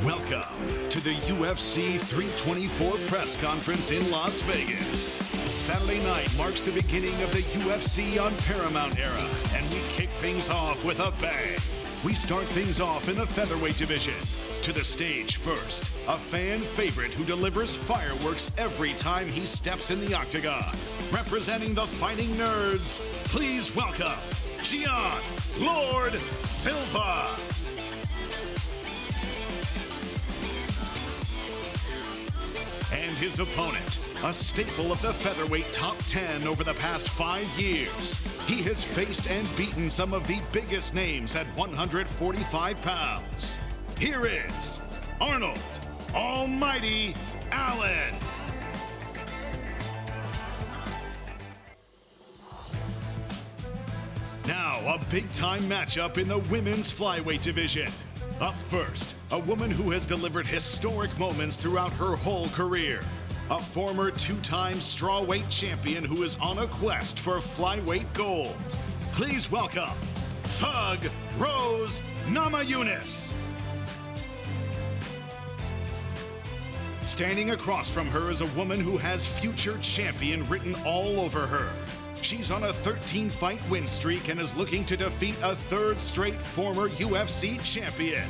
Welcome to the UFC 324 press conference in Las Vegas. Saturday night marks the beginning of the UFC on Paramount era, and we kick things off with a bang. We start things off in the featherweight division. To the stage first, a fan favorite who delivers fireworks every time he steps in the octagon. Representing the Fighting Nerds, please welcome Gian Lord Silva. And his opponent, a staple of the featherweight top 10 over the past 5 years. He has faced and beaten some of the biggest names at 145 pounds. Here is Arnold Almighty Allen. Now, a big-time matchup in the women's flyweight division. Up first, a woman who has delivered historic moments throughout her whole career. A former two-time strawweight champion who is on a quest for flyweight gold. Please welcome Thug Rose Namajunas. Standing across from her is a woman who has future champion written all over her. She's on a 13-fight win streak and is looking to defeat a third straight former UFC champion.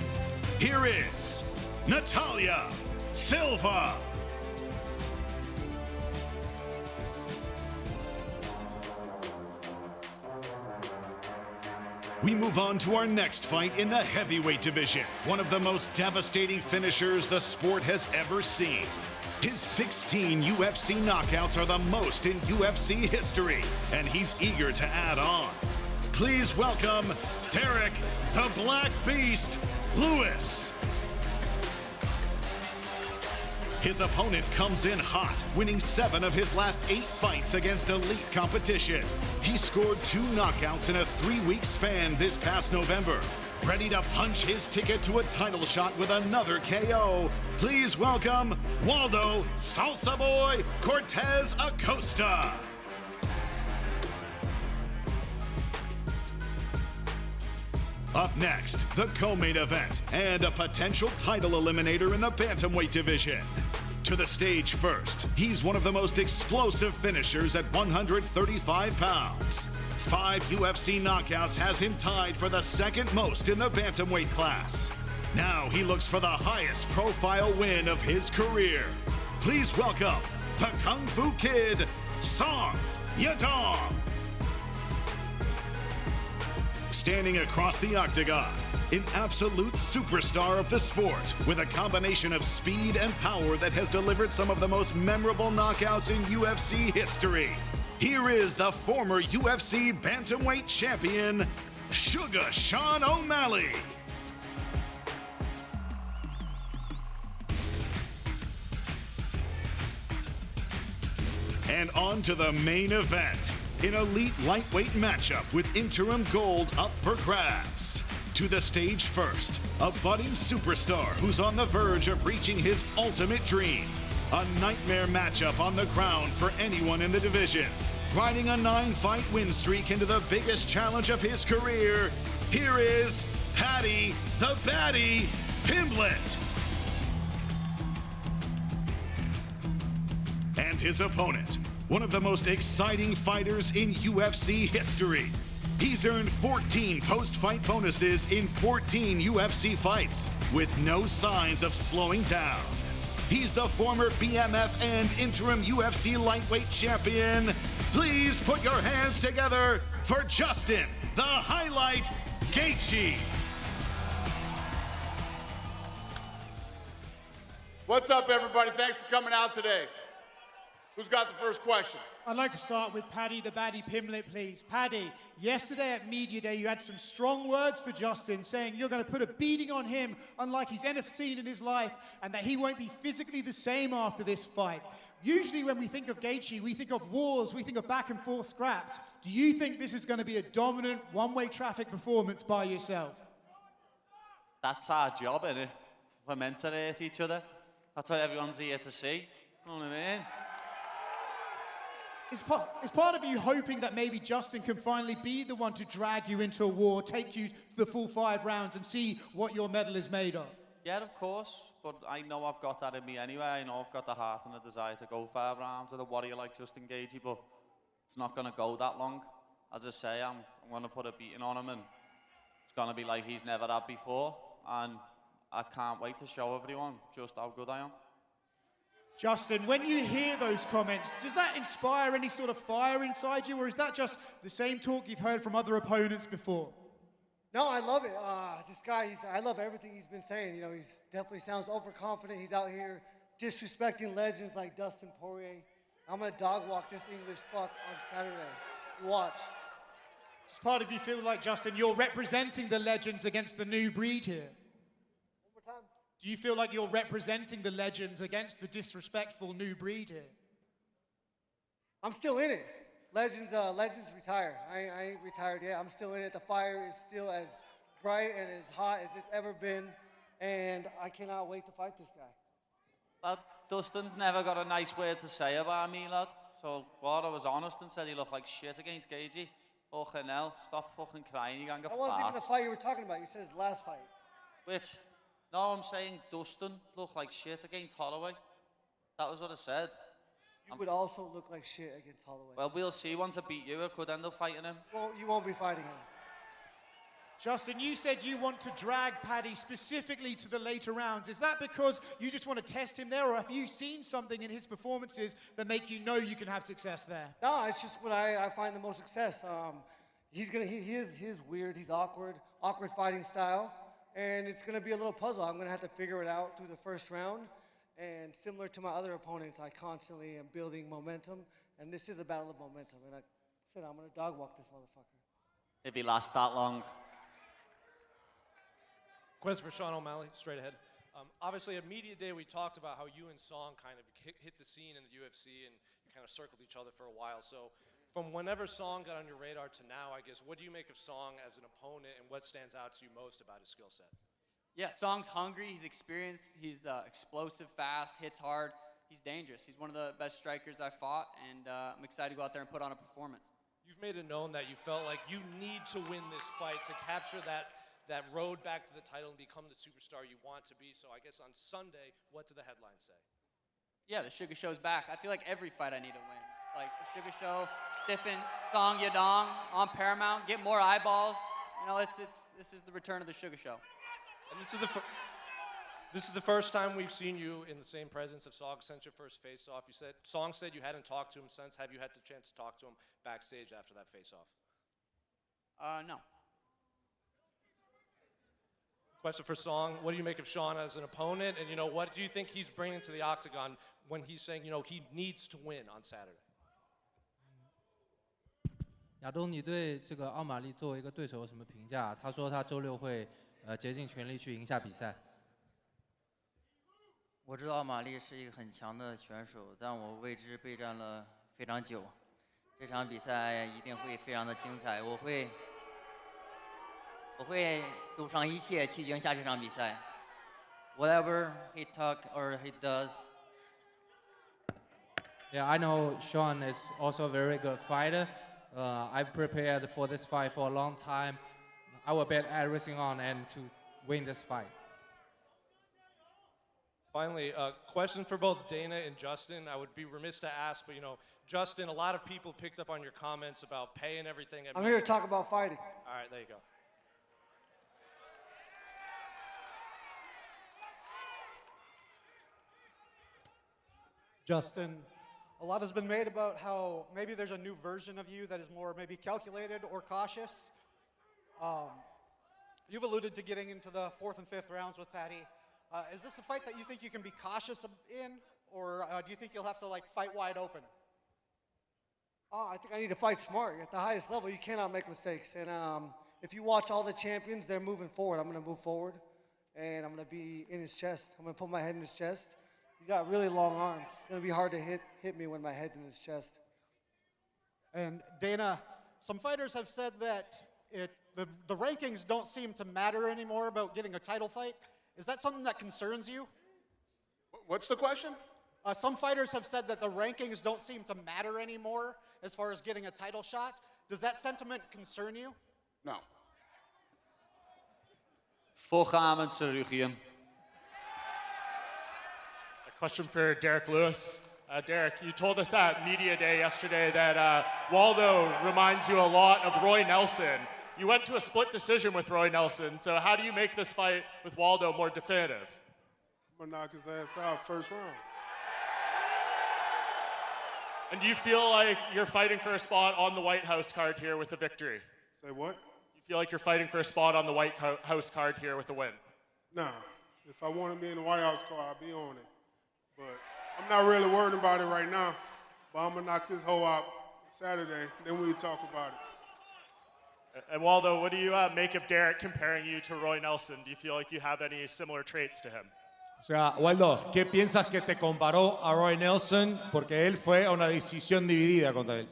Here is Natalia Silva. We move on to our next fight in the heavyweight division, one of the most devastating finishers the sport has ever seen. His 16 UFC knockouts are the most in UFC history, and he's eager to add on. Please welcome Derek the Black Beast Lewis. His opponent comes in hot, winning 7 of his last 8 fights against elite competition. He scored 2 knockouts in a 3-week span this past November. Ready to punch his ticket to a title shot with another KO. Please welcome Waldo Salsa Boy Cortez Acosta. Up next, the co-main event and a potential title eliminator in the Bantamweight division. To the stage first, he's one of the most explosive finishers at 135 pounds. 5 UFC knockouts has him tied for the second most in the Bantamweight class. Now he looks for the highest profile win of his career. Please welcome the Kung Fu Kid, Song Yadong. Standing across the octagon, an absolute superstar of the sport with a combination of speed and power that has delivered some of the most memorable knockouts in UFC history. Here is the former UFC Bantamweight champion, Sugar Sean O'Malley. And on to the main event, an elite lightweight matchup with interim gold up for grabs. To the stage first, a budding superstar who's on the verge of reaching his ultimate dream. A nightmare matchup on the ground for anyone in the division. Riding a 9-fight win streak into the biggest challenge of his career, here is Paddy the Baddy Pimblett. And his opponent, one of the most exciting fighters in UFC history. He's earned 14 post-fight bonuses in 14 UFC fights with no signs of slowing down. He's the former BMF and interim UFC lightweight champion. Please put your hands together for Justin the Highlight Gaethje. What's up, everybody? Thanks for coming out today. Who's got the first question? I'd like to start with Paddy the Baddy Pimblett, please. Paddy, yesterday at Media Day, you had some strong words for Justin, saying you're going to put a beating on him unlike he's ever seen in his life, and that he won't be physically the same after this fight. Usually when we think of Gaethje, we think of wars, we think of back and forth scraps. Do you think this is going to be a dominant one-way traffic performance by yourself? That's our job, innit? We're meant to hurt each other. That's what everyone's here to see. You know what I mean? Is part of you hoping that maybe Justin can finally be the one to drag you into a war, take you to the full 5 rounds and see what your medal is made of? Yeah, of course, but I know I've got that in me anyway. I know I've got the heart and the desire to go 5 rounds with a warrior like Justin Gaethje, but it's not going to go that long. As I say, I'm going to put a beating on him, and it's going to be like he's never had before, and I can't wait to show everyone just how good I am. Justin, when you hear those comments, does that inspire any sort of fire inside you, or is that just the same talk you've heard from other opponents before? No, I love it. This guy, I love everything he's been saying. You know, he definitely sounds overconfident. He's out here disrespecting legends like Dustin Poirier. I'm going to dog walk this English fuck on Saturday. Watch. Does part of you feel like, Justin, you're representing the legends against the new breed here? One more time. Do you feel like you're representing the legends against the disrespectful new breed here? I'm still in it. Legends retire. I ain't retired yet. I'm still in it. The fire is still as bright and as hot as it's ever been, and I cannot wait to fight this guy. Lad, Dustin's never got a nice word to say about me, lad. So, what, I was honest and said he looked like shit against Gaethje. Fucking hell, stop fucking crying, you can't get That wasn't even the fight you were talking about. You said his last fight. Which? No, I'm saying Dustin looked like shit against Holloway. That was what I said. You would also look like shit against Holloway. Well, we'll see. Once I beat you, I could end up fighting him. Well, you won't be fighting him. Justin, you said you want to drag Paddy specifically to the later rounds. Is that because you just want to test him there, or have you seen something in his performances that make you know you can have success there? No, it's just what I find the most success. He is weird. He's awkward fighting style, and it's gonna be a little puzzle. I'm gonna have to figure it out through the first round. And similar to my other opponents, I constantly am building momentum, and this is a battle of momentum. And I said I'm gonna dog walk this motherfucker. If he lasts that long. Question for Sean O'Malley, straight ahead. Obviously, at Media Day, we talked about how you and Song kind of hit the scene in the UFC, and you kind of circled each other for a while. So from whenever Song got on your radar to now, I guess, what do you make of Song as an opponent, and what stands out to you most about his skill set? Yeah, Song's hungry, he's experienced, he's explosive, fast, hits hard, he's dangerous. He's one of the best strikers I've fought, and I'm excited to go out there and put on a performance. You've made it known that you felt like you need to win this fight to capture that road back to the title and become the superstar you want to be. So I guess on Sunday, what do the headlines say? Yeah, the Sugar Show's back. I feel like every fight I need to win. It's like the Sugar Show, Stiffen, Song Yadong on Paramount, get more eyeballs. You know, this is the return of the Sugar Show. And this is the first time we've seen you in the same presence of Song since your first face-off. Song said you hadn't talked to him since. Have you had the chance to talk to him backstage after that face-off? No. Question for Song, what do you make of Sean as an opponent? And, you know, what do you think he's bringing to the octagon when he's saying, you know, he needs to win on Saturday? 亚东，你对这个奥马利作为一个对手有什么评价？他说他周六会竭尽全力去赢下比赛。我知道奥马利是一个很强的选手，但我为之备战了非常久。这场比赛一定会非常的精彩，我会赌上一切去赢下这场比赛。Whatever he talk or he does. Yeah, I know Sean is also a very good fighter. I've prepared for this fight for a long time. I will bet everything on and to win this fight. Finally, a question for both Dana and Justin. I would be remiss to ask, but, you know, Justin, a lot of people picked up on your comments about pay and everything. I'm here to talk about fighting. All right, there you go. Justin, a lot has been made about how maybe there's a new version of you that is more maybe calculated or cautious. You've alluded to getting into the 4th and 5th rounds with Paddy. Is this a fight that you think you can be cautious in, or do you think you'll have to like fight wide open? Oh, I think I need to fight smart. At the highest level, you cannot make mistakes. And if you watch all the champions, they're moving forward. I'm going to move forward, and I'm going to be in his chest. I'm going to put my head in his chest. You got really long arms. It's going to be hard to hit me when my head's in his chest. And Dana, some fighters have said that the rankings don't seem to matter anymore about getting a title fight. Is that something that concerns you? What's the question? Some fighters have said that the rankings don't seem to matter anymore as far as getting a title shot. Does that sentiment concern you? No. Fuck arm and Sarukian. Question for Derek Lewis. Derek, you told us at Media Day yesterday that Waldo reminds you a lot of Roy Nelson. You went to a split decision with Roy Nelson, so how do you make this fight with Waldo more definitive? I'm gonna knock his ass out first round. And do you feel like you're fighting for a spot on the White House card here with a victory? Say what? You feel like you're fighting for a spot on the White House card here with a win? Nah. If I want to be in the White House car, I'll be on it. But I'm not really worried about it right now. But I'm gonna knock this hoe out Saturday, then we'll talk about it. And Waldo, what do you make of Derek comparing you to Roy Nelson? Do you feel like you have any similar traits to him? O sea, Waldo, ¿qué piensas que te comparó a Roy Nelson? Porque él fue a una decisión dividida contra él.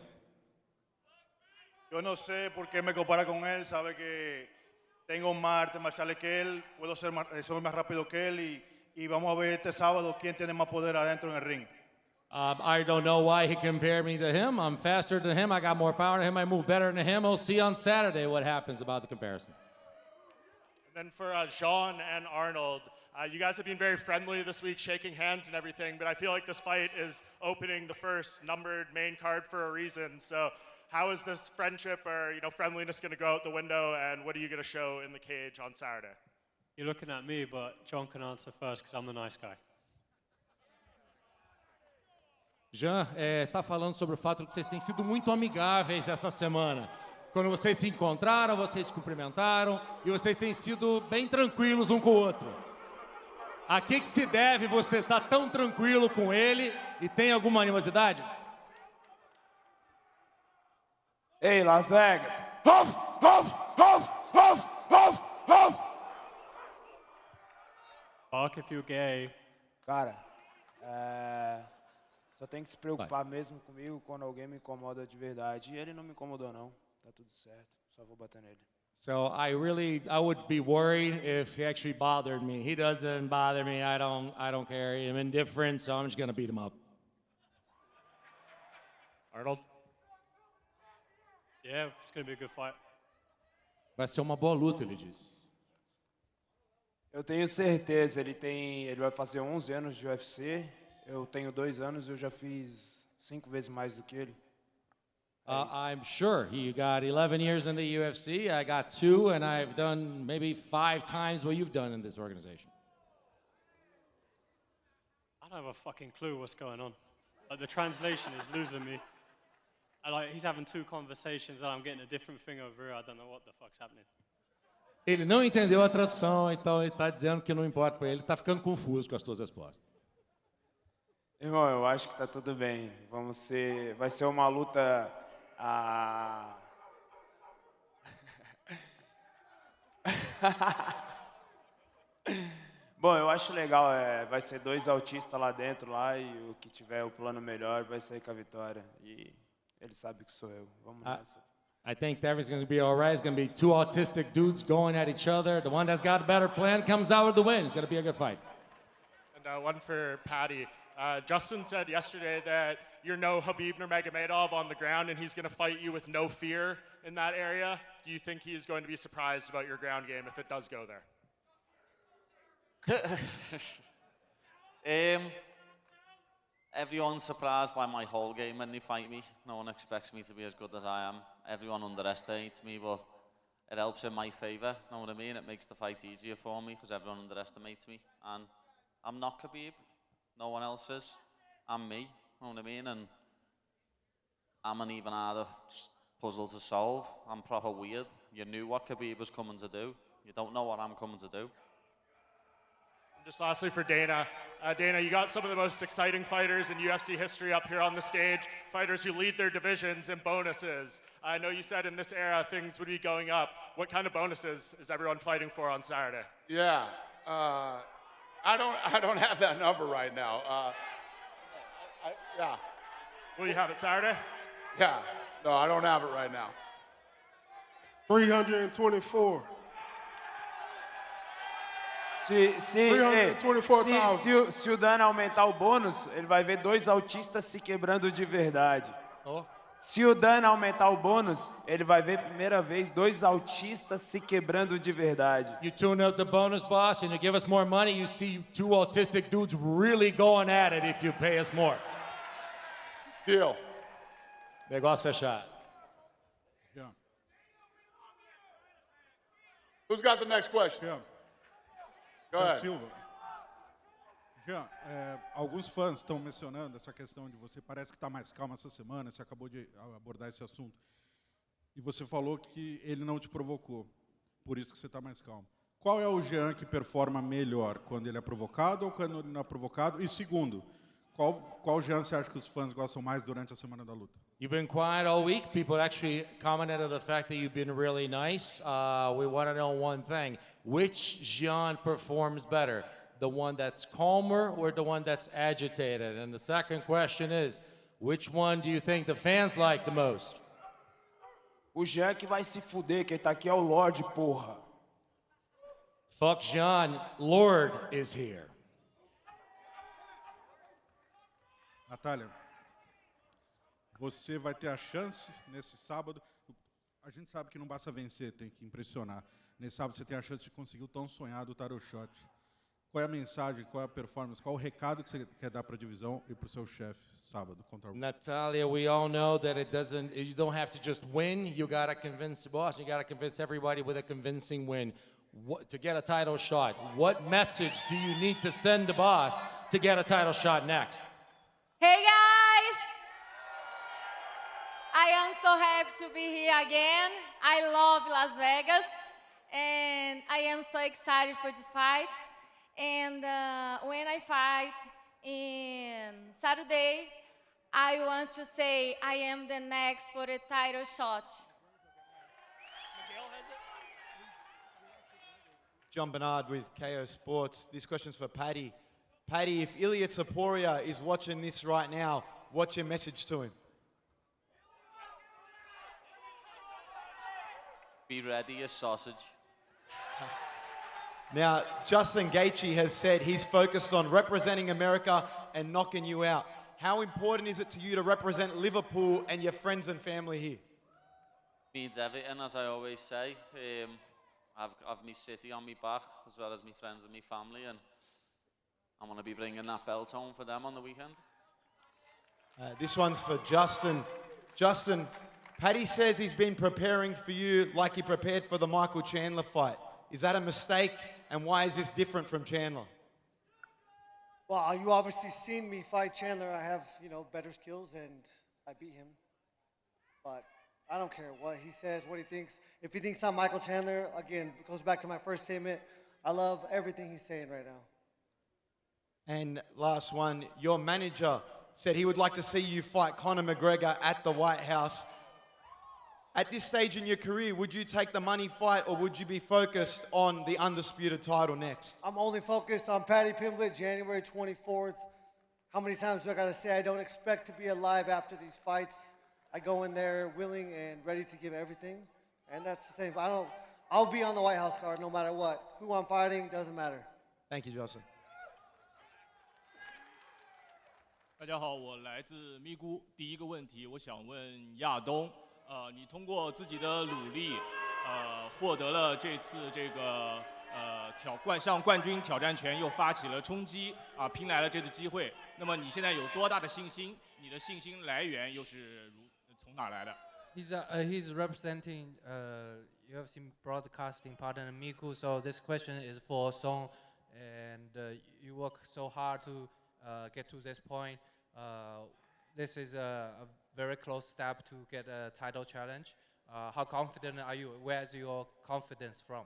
Yo no sé por qué me compara con él. Sabe que tengo más artes marciales que él, puedo ser soy más rápido que él y vamos a ver este sábado quién tiene más poder adentro en el ring. I don't know why he compared me to him. I'm faster than him. I got more power than him. I move better than him. We'll see on Saturday what happens about the comparison. And then for Jean and Arnold, you guys have been very friendly this week, shaking hands and everything, but I feel like this fight is opening the first numbered main card for a reason. So how is this friendship or friendliness going to go out the window, and what are you going to show in the cage on Saturday? You're looking at me, but John can answer first because I'm the nice guy. Jean está falando sobre o fato de que vocês têm sido muito amigáveis essa semana. Quando vocês se encontraram, vocês se cumprimentaram e vocês têm sido bem tranquilos um com o outro. A que se deve você estar tão tranquilo com ele e tem alguma animosidade? Ei, Las Vegas. Huff, huff, huff, huff, huff, huff. Bark if you're gay. Cara, só tem que se preocupar mesmo comigo quando alguém me incomoda de verdade. E ele não me incomodou não. Tá tudo certo. Só vou bater nele. So I would be worried if he actually bothered me. He doesn't bother me. I don't care. I'm indifferent, so I'm just going to beat him up. Arnold? Yeah, it's going to be a good fight. Vai ser uma boa luta, ele disse. Eu tenho certeza. Ele vai fazer 11 anos de UFC. Eu tenho 2 anos e eu já fiz 5 vezes mais do que ele. I'm sure. He got 11 years in the UFC. I got 2, and I've done maybe 5 times what you've done in this organization. I don't have a fucking clue what's going on. Like, the translation is losing me. He's having 2 conversations and I'm getting a different thing over here. I don't know what the fuck's happening. Ele não entendeu a tradução, então ele está dizendo que não importa para ele. Está ficando confuso com as tuas respostas. Irmão, eu acho que tá tudo bem. Vai ser uma luta. Bom, eu acho legal, vai ser 2 autistas lá dentro e o que tiver o plano melhor vai sair com a vitória. E ele sabe que sou eu. Vamos nessa. I think everything's going to be all right. It's going to be 2 autistic dudes going at each other. The one that's got a better plan comes out with the win. It's going to be a good fight. And one for Paddy. Justin said yesterday that you're no Khabib Nurmagomedov on the ground, and he's going to fight you with no fear in that area. Do you think he's going to be surprised about your ground game if it does go there? Everyone's surprised by my whole game when they fight me. No one expects me to be as good as I am. Everyone underestimates me, but it helps in my favor. Know what I mean? It makes the fight easier for me because everyone underestimates me. And I'm not Khabib. No one else is. I'm me. Know what I mean? And I'm an even harder puzzle to solve. I'm proper weird. You knew what Khabib was coming to do. You don't know what I'm coming to do. Just lastly for Dana. Dana, you got some of the most exciting fighters in UFC history up here on the stage, fighters who lead their divisions in bonuses. I know you said in this era things would be going up. What kind of bonuses is everyone fighting for on Saturday? Yeah, I don't have that number right now. Yeah. Will you have it Saturday? Yeah, no, I don't have it right now. 324. Se o Dana aumentar o bônus, ele vai ver 2 autistas se quebrando de verdade. Se o Dana aumentar o bônus, ele vai ver primeira vez 2 autistas se quebrando de verdade. You tune up the bonus, boss, and you give us more money, you see 2 autistic dudes really going at it if you pay us more. Deal. Negócio fechado. Yeah. Who's got the next question? Yeah. Go ahead. Silva. Jean, alguns fãs estão mencionando essa questão de você parece que está mais calmo essa semana, você acabou de abordar esse assunto. E você falou que ele não te provocou, por isso que você está mais calmo. Qual é o Jean que performa melhor, quando ele é provocado ou quando ele não é provocado? E segundo, qual Jean você acha que os fãs gostam mais durante a semana da luta? You've been quiet all week. People actually commented on the fact that you've been really nice. We want to know one thing. Which Jean performs better? The one that's calmer or the one that's agitated? And the second question is, which one do you think the fans like the most? O Jean que vai se fuder, quem tá aqui é o Lorde, porra. Fuck Jean, Lord is here. Natália, você vai ter a chance nesse sábado. A gente sabe que não basta vencer, tem que impressionar. Nesse sábado você tem a chance de conseguir o tão sonhado tarot shot. Qual é a mensagem, qual é a performance, qual é o recado que você quer dar para a divisão e para o seu chefe sábado contra o... Natalia, we all know that you don't have to just win. You got to convince the boss. You got to convince everybody with a convincing win to get a title shot. What message do you need to send the boss to get a title shot next? Hey guys! I am so happy to be here again. I love Las Vegas and I am so excited for this fight. And when I fight in Saturday, I want to say I am the next for a title shot. John Bernard with KO Sports. This question's for Paddy. Paddy, if Ilya Topuria is watching this right now, what's your message to him? Be ready, a sausage. Now, Justin Gaethje has said he's focused on representing America and knocking you out. How important is it to you to represent Liverpool and your friends and family here? Means everything, as I always say. I've my city on my back, as well as my friends and my family, and I'm going to be bringing that belt home for them on the weekend. This one's for Justin. Justin, Paddy says he's been preparing for you like he prepared for the Michael Chandler fight. Is that a mistake, and why is this different from Chandler? Well, you obviously seen me fight Chandler. I have, better skills, and I beat him. But I don't care what he says, what he thinks. If he thinks I'm Michael Chandler, again, it goes back to my first statement. I love everything he's saying right now. And last one, your manager said he would like to see you fight Conor McGregor at the White House. At this stage in your career, would you take the money fight or would you be focused on the undisputed title next? I'm only focused on Paddy Pimblett, January 24th. How many times do I got to say I don't expect to be alive after these fights? I go in there willing and ready to give everything. And that's the same. I'll be on the White House card no matter what. Who I'm fighting doesn't matter. Thank you, Justin. 大家好，我来自咪咕。第一个问题，我想问亚东，你通过自己的努力，获得了这次这个向冠军挑战权又发起了冲击，拼来了这次机会。那么你现在有多大的信心？你的信心来源又是从哪来的？ He's representing UFC broadcasting partner Miku, so this question is for Song, and you work so hard to get to this point. This is a very close step to get a title challenge. How confident are you? Where's your confidence from?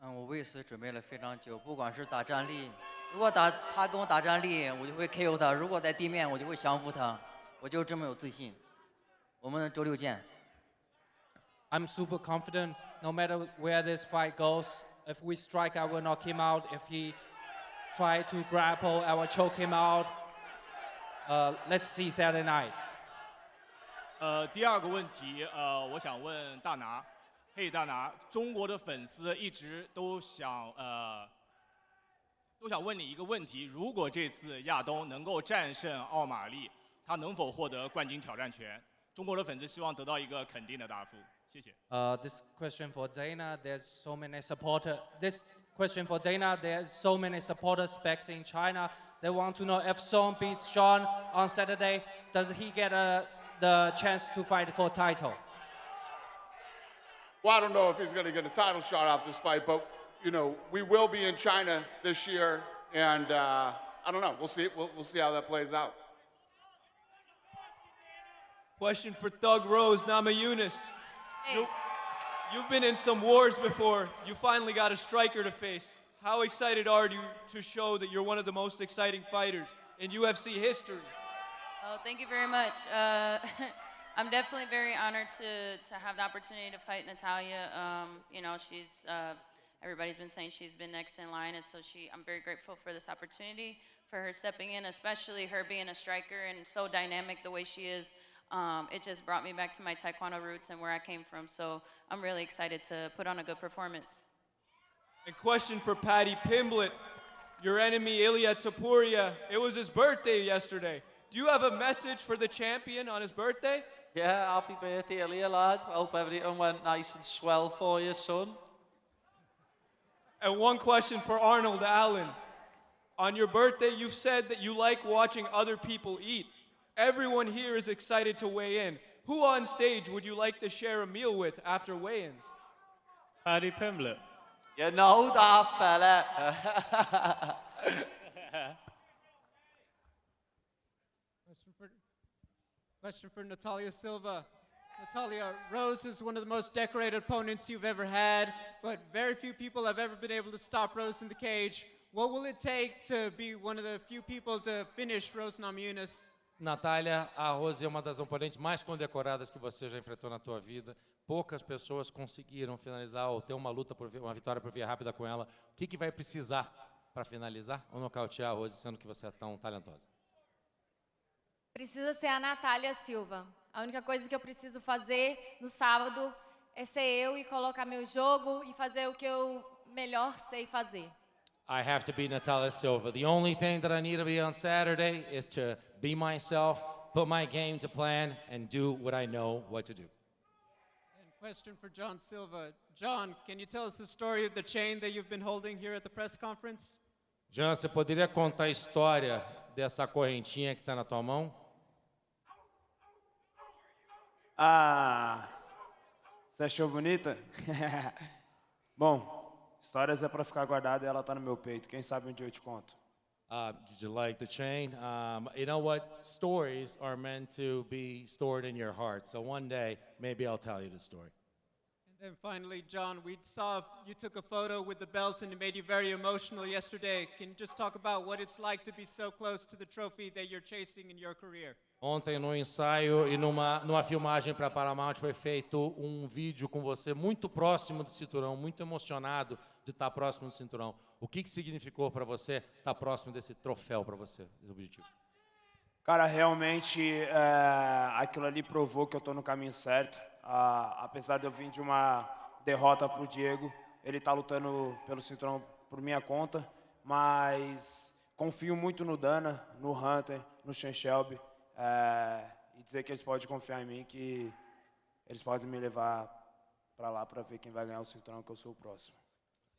我为此准备了非常久，不管是打站立，如果他跟我打站立，我就会 KO 他；如果在地面，我就会降服他。我就这么有自信。我们周六见。I'm super confident. No matter where this fight goes, if we strike, I will knock him out. If he try to grapple, I will choke him out. Let's see Saturday night. 第二个问题，我想问大拿，嘿，大拿，中国的粉丝一直都想问你一个问题：如果这次亚东能够战胜奥马利，他能否获得冠军挑战权？中国的粉丝希望得到一个肯定的答复。谢谢。This question for Dana. There's so many supporters. This question for Dana. There's so many supporters back in China. They want to know if Song beats Sean on Saturday, does he get the chance to fight for title? Well, I don't know if he's going to get a title shot off this fight, but you know, we will be in China this year, and I don't know. We'll see. We'll see how that plays out. Question for Thug Rose, Namajunas. You've been in some wars before. You finally got a striker to face. How excited are you to show that you're one of the most exciting fighters in UFC history? Oh, thank you very much. I'm definitely very honored to have the opportunity to fight Natalia. You know, she's everybody's been saying she's been next in line, and so I'm very grateful for this opportunity, for her stepping in, especially her being a striker and so dynamic the way she is. It just brought me back to my Taekwondo roots and where I came from. So I'm really excited to put on a good performance. And question for Paddy Pimblett, your enemy Ilya Topuria. It was his birthday yesterday. Do you have a message for the champion on his birthday? Yeah, happy birthday, Ilya, lad. Hope everything went nice and swell for you, son. And one question for Arnold Allen. On your birthday, you've said that you like watching other people eat. Everyone here is excited to weigh in. Who on stage would you like to share a meal with after weigh-ins? Paddy Pimblett. You know that, fella. Question for Natalia Silva. Natalia, Rose is one of the most decorated opponents you've ever had, but very few people have ever been able to stop Rose in the cage. What will it take to be one of the few people to finish Rose Namajunas? Natália, a Rose é uma das oponentes mais condecoradas que você já enfrentou na tua vida. Poucas pessoas conseguiram finalizar ou ter uma luta, uma vitória por via rápida com ela. O que vai precisar para finalizar ou nocautear a Rose, sendo que você é tão talentosa? Precisa ser a Natália Silva. A única coisa que eu preciso fazer no sábado é ser eu e colocar meu jogo e fazer o que eu melhor sei fazer. I have to be Natalia Silva. The only thing that I need to be on Saturday is to be myself, put my game to plan, and do what I know what to do. And question for John Silva. John, can you tell us the story of the chain that you've been holding here at the press conference? Jean, você poderia contar a história dessa correntinha que está na tua mão? Ah, você achou bonita? Bom, histórias é para ficar guardada e ela tá no meu peito. Quem sabe um dia eu te conto. Did you like the chain? You know what? Stories are meant to be stored in your heart. So one day, maybe I'll tell you the story. And then finally, John, we saw you took a photo with the belt and it made you very emotional yesterday. Can you just talk about what it's like to be so close to the trophy that you're chasing in your career? Ontem, no ensaio e numa filmagem para Paramount, foi feito um vídeo com você muito próximo do cinturão, muito emocionado de estar próximo do cinturão. O que significou para você estar próximo desse troféu para você, esse objetivo? Cara, realmente aquilo ali provou que eu estou no caminho certo. Apesar de eu vir de uma derrota para o Diego, ele está lutando pelo cinturão por minha conta, mas confio muito no Dana, no Hunter, no Sean Shelby. E dizer que eles podem confiar em mim, que eles podem me levar para lá para ver quem vai ganhar o cinturão, que eu sou o próximo.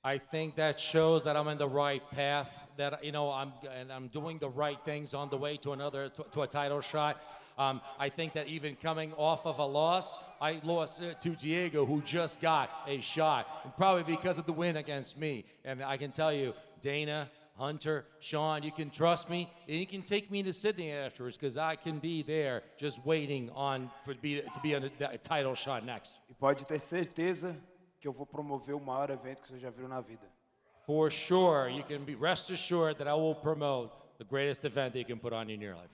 I think that shows that I'm in the right path, that I'm doing the right things on the way to a title shot. I think that even coming off of a loss, I lost to Diego, who just got a shot, and probably because of the win against me. And I can tell you, Dana, Hunter, Sean, you can trust me, and you can take me to Sydney afterwards, because I can be there just waiting to be on a title shot next. E pode ter certeza que eu vou promover o maior evento que você já viu na vida. For sure, you can rest assured that I will promote the greatest event that you can put on in your life.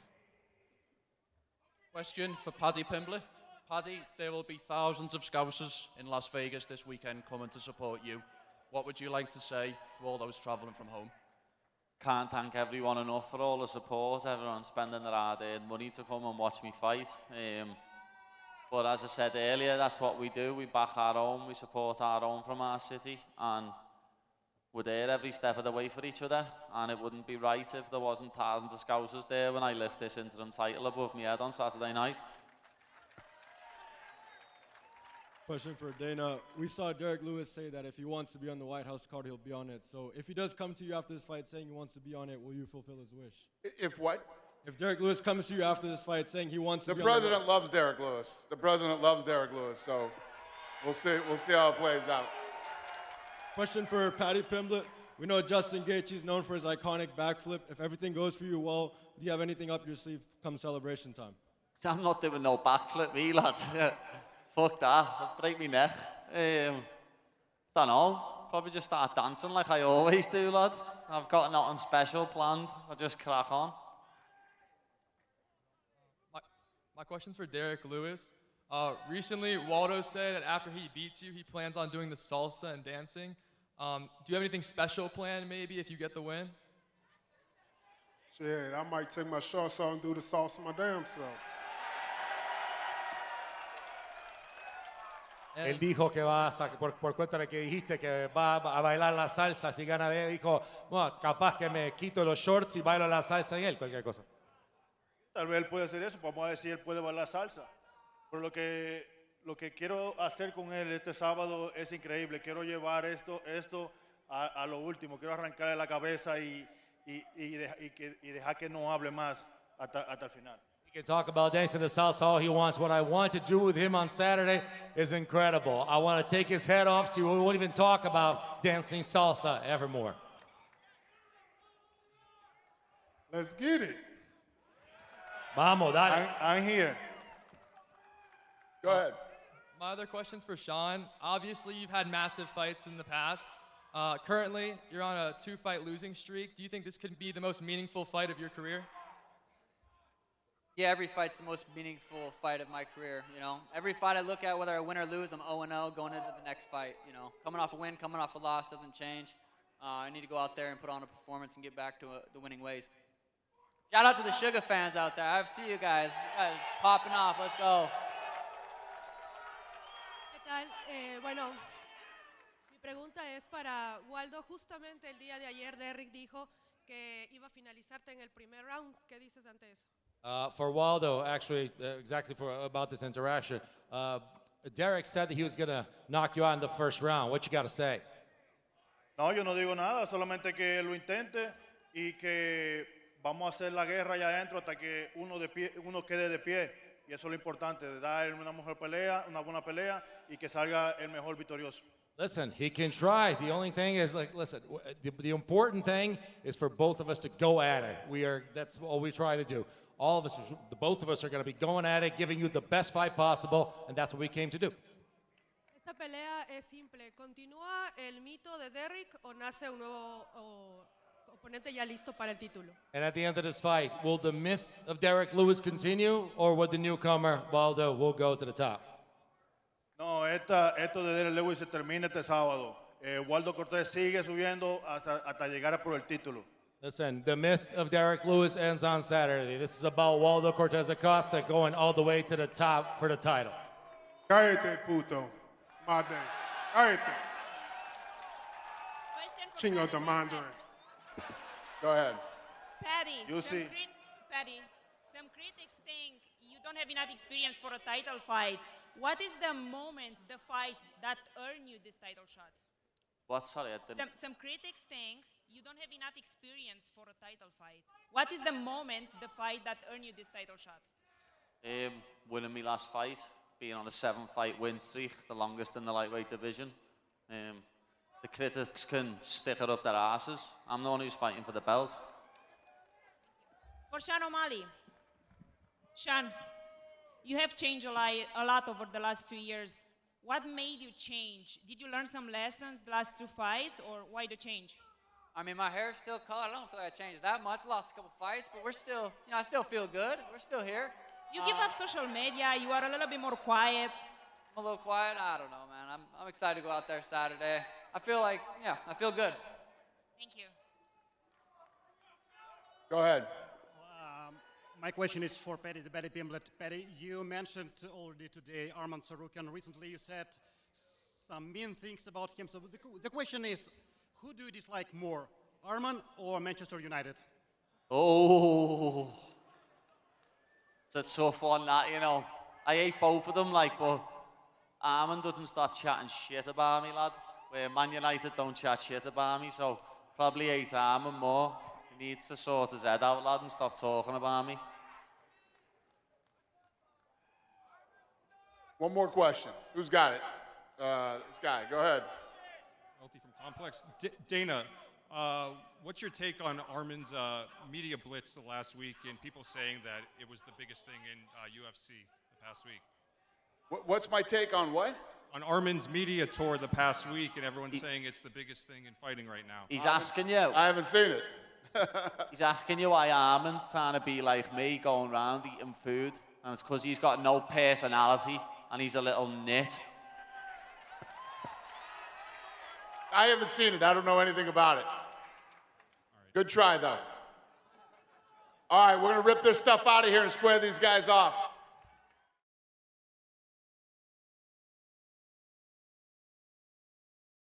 Question for Paddy Pimblett. Paddy, there will be thousands of Scousers in Las Vegas this weekend coming to support you. What would you like to say to all those travelling from home? Can't thank everyone enough for all the support, everyone spending their hard-earned money to come and watch me fight. But as I said earlier, that's what we do. We back our own, we support our own from our city, and we're there every step of the way for each other. And it wouldn't be right if there wasn't thousands of Scousers there when I lift this interim title above my head on Saturday night. Question for Dana. We saw Derek Lewis say that if he wants to be on the White House card, he'll be on it. So if he does come to you after this fight saying he wants to be on it, will you fulfill his wish? If what? If Derek Lewis comes to you after this fight saying he wants to The be on the president loves Derek Lewis. The president loves Derek Lewis. So we'll see. We'll see how it plays out. Question for Paddy Pimblett. We know Justin Gaethje is known for his iconic backflip. If everything goes for you well, do you have anything up your sleeve come celebration time? I'm not doing no backflip, me, lad. Fuck that. I'll break my neck. Don't know. Probably just start dancing like I always do, lad. I've got nothing special planned. I'll just crack on. My question's for Derek Lewis. Recently, Waldo said that after he beats you, he plans on doing the salsa and dancing. Do you have anything special planned, maybe, if you get the win? Shit, I might take my shorts off and do the salsa my damn self. Él dijo que va a por cuenta de que dijiste que va a bailar la salsa si gana de él. Dijo, bueno, capaz que me quito los shorts y bailo la salsa en él, cualquier cosa. Tal vez él puede hacer eso, vamos a decir, él puede bailar salsa. Pero lo que quiero hacer con él este sábado es increíble. Quiero llevar esto a lo último. Quiero arrancarle la cabeza y dejar que no hable más hasta el final. He can talk about dancing the salsa all he wants. What I want to do with him on Saturday is incredible. I want to take his head off so we won't even talk about dancing salsa evermore. Let's get it. Vamos, dale. I'm here. Go ahead. My other question's for Sean. Obviously, you've had massive fights in the past. Currently, you're on a 2-fight losing streak. Do you think this could be the most meaningful fight of your career? Yeah, every fight's the most meaningful fight of my career, you know. Every fight I look at, whether I win or lose, I'm 0-0 going into the next fight, you know. Coming off a win, coming off a loss doesn't change. I need to go out there and put on a performance and get back to the winning ways. Shout out to the Sugar fans out there. I see you guys. You guys popping off. Let's go. ¿Qué tal? Bueno, mi pregunta es para Waldo. Justamente el día de ayer Derrick dijo que iba a finalizarte en el primer round. ¿Qué dices ante eso? For Waldo, actually, exactly about this interaction, Derek said that he was going to knock you out in the first round. What you got to say? No, yo no digo nada, solamente que lo intente y que vamos a hacer la guerra allá adentro hasta que uno quede de pie. Y eso es lo importante, de dar una buena pelea y que salga el mejor victorioso. Listen, he can try. The only thing is, like, listen, the important thing is for both of us to go at it. That's all we try to do. All of us, both of us are going to be going at it, giving you the best fight possible, and that's what we came to do. Esta pelea es simple. ¿Continúa el mito de Derrick o nace un nuevo oponente ya listo para el título? And at the end of this fight, will the myth of Derek Lewis continue, or will the newcomer, Waldo, will go to the top? No, esto de Derek Lewis se termina este sábado. Waldo Cortés sigue subiendo hasta llegar a por el título. Listen, the myth of Derek Lewis ends on Saturday. This is about Waldo Cortés Acosta going all the way to the top for the title. Cállate, puto. My day. Cállate. Chingo de Mandarin. Go ahead. Paddy, You see. Some critics think you don't have enough experience for a title fight. What is the moment, the fight, that earned you this title shot? What? Sorry, I didn't. Some critics think you don't have enough experience for a title fight. What is the moment, the fight that earned you this title shot? Winning my last fight, being on a 7-fight win streak, the longest in the lightweight division. The critics can stick it up their asses. I'm the one who's fighting for the belt. For Sean O'Malley. Sean, you have changed a lot over the last 2 years. What made you change? Did you learn some lessons the last 2 fights, or why the change? I mean, my hair's still colored. I don't feel like I changed that much. Lost a couple fights, but we're still, you know, I still feel good. We're still here. You give up social media. You are a little bit more quiet. I'm a little quiet. I don't know, man. I'm excited to go out there Saturday. I feel like, yeah, I feel good. Thank you. Go ahead. My question is for Paddy Pimblett. Paddy, you mentioned already today Arman Tsarukyan. Recently you said some mean things about him. So the question is, who do you dislike more, Arman or Manchester United? Oh, it's a tough one, that, you know. I hate both of them, like, but Armin doesn't stop chatting shit about me, lad. Where Man United don't chat shit about me, so probably hate Armin more. He needs to sort his head out, lad, and stop talking about me. One more question. Who's got it? This guy. Go ahead. Melty from Complex. Dana, what's your take on Armin's media blitz the last week and people saying that it was the biggest thing in UFC the past week? What's my take on what? On Armin's media tour the past week, and everyone's saying it's the biggest thing in fighting right now. He's asking you. I haven't seen it. He's asking you why Armin's trying to be like me, going around eating food, and it's because he's got no personality and he's a little nit. I haven't seen it. I don't know anything about it. Good try, though. All right, we're going to rip this stuff out of here and square these guys off.